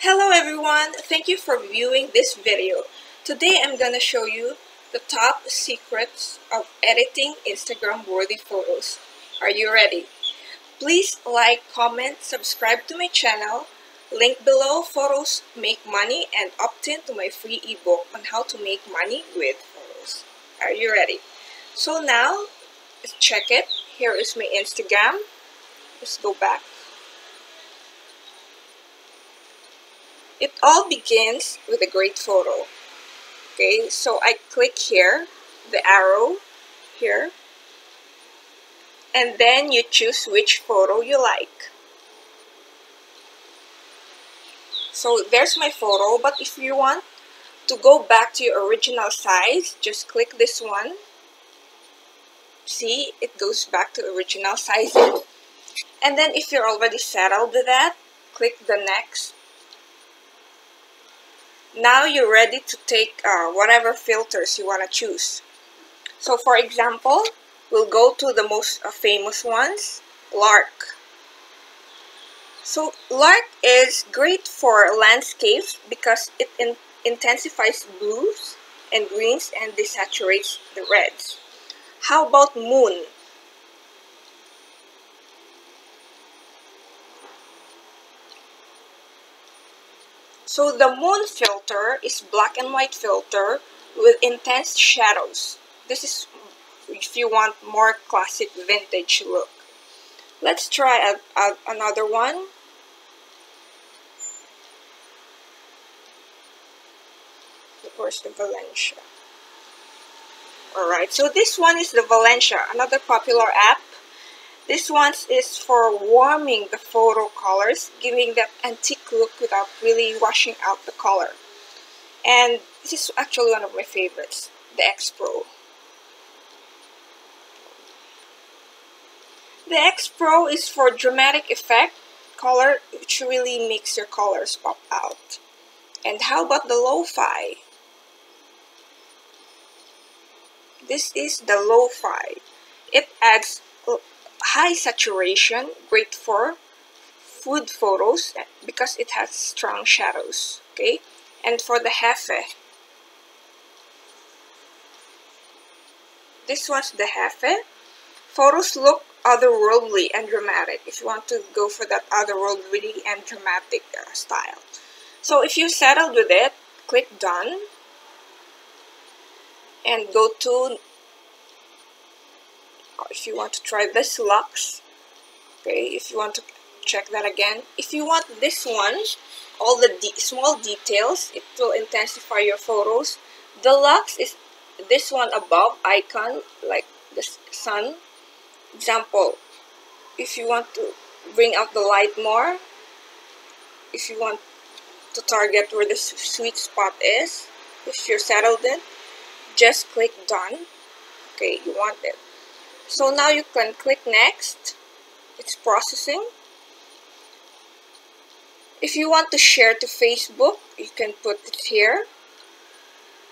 Hello everyone, thank you for viewing this video. Today I'm gonna show you the top secrets of editing Instagram worthy photos. Are you ready? Please like, comment, subscribe to my channel. Link below. Photos make money, and opt in to my free ebook on how to make money with photos. Are you ready? So now, let's check it. Here is my Instagram. Let's go back. It all begins with a great photo. Okay, so I click here, the arrow here, and then you choose which photo you like. So there's my photo, but if you want to go back to your original size, just click this one. See, it goes back to original sizing. And then if you're already settled with that, click the next. Now you're ready to take whatever filters you want to choose. So for example, we'll go to the most famous ones, Lark. So Lark is great for landscapes because it intensifies blues and greens and desaturates the reds. How about Moon? So the Moon filter is black and white filter with intense shadows. This is if you want more classic vintage look. Let's try another one. Of course, the Valencia. Alright, so this one is the Valencia, another popular app. This one is for warming the photo colors, giving that antique look without really washing out the color. And this is actually one of my favorites, the X Pro. The X Pro is for dramatic effect color, which really makes your colors pop out. And how about the Lo-Fi? This is the Lo-Fi. It adds high saturation, great for food photos because it has strong shadows. Okay, and for the Hefe, this one's the Hefe. Photos look otherworldly and dramatic if you want to go for that otherworldly and dramatic style. So if you settled with it, click done and go to, if you want to try this Lux, okay, if you want to check that again. If you want this one, all the small details, it will intensify your photos. The Lux is this one above icon, like the sun. Example, if you want to bring out the light more, if you want to target where the sweet spot is, if you're settled in, just click done. Okay, you want it. So now you can click next. It's processing. If you want to share to Facebook, you can put it here.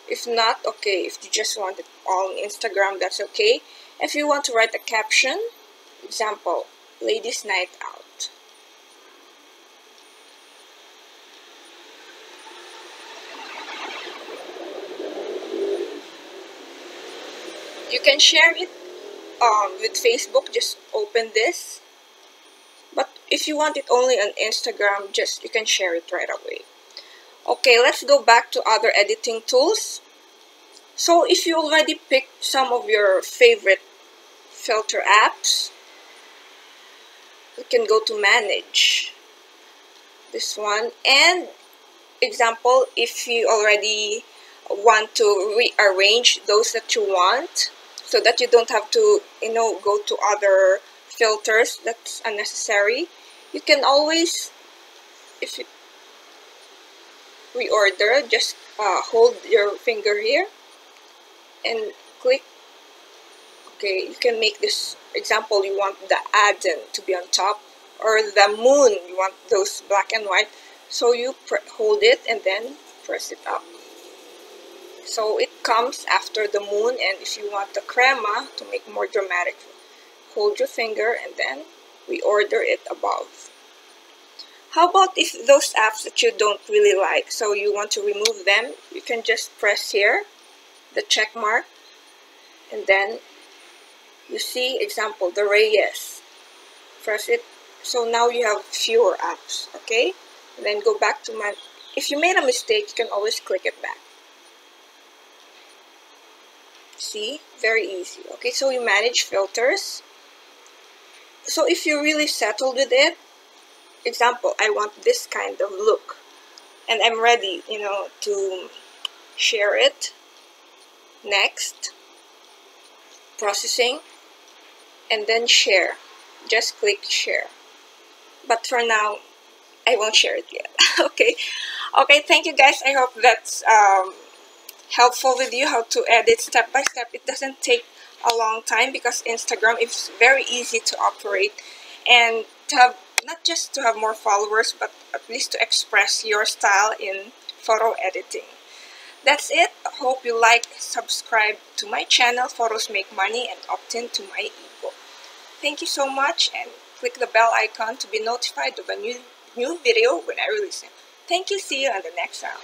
If not, okay, if you just want it all on Instagram, that's okay. If you want to write a caption, example, ladies night out. You can share it with Facebook, just open this. But if you want it only on Instagram, just you can share it right away. Okay, let's go back to other editing tools. So if you already picked some of your favorite filter apps, you can go to manage this one. And example, if you already want to rearrange those that you want so that you don't have to go to other filters that's unnecessary, you can always, if you reorder, just hold your finger here and click. Okay, you can make this example, you want the Aden to be on top or the moon, you want those black and white, so you hold it and then press it up. So it comes after the moon, and if you want the crema to make more dramatic, hold your finger and then reorder it above. How about if those apps that you don't really like, so you want to remove them, you can just press here, the check mark, and then you see, example, the Reyes. Press it. So now you have fewer apps, okay? And then go back to if you made a mistake, you can always click it back. See? Very easy. Okay, so you manage filters. So if you're really settled with it, example, I want this kind of look, and I'm ready, to share it. Next, processing, and then share. Just click share. But for now, I won't share it yet. Okay. Thank you guys. I hope that's helpful with you how to edit step by step. It doesn't take a long time because Instagram is very easy to operate, and to have, not just to have more followers, but at least to express your style in photo editing. That's it. Hope you like, subscribe to my channel, Photos Make Money, and opt in to my ebook. Thank you so much, and click the bell icon to be notified of a new video when I release it. Thank you. See you on the next round.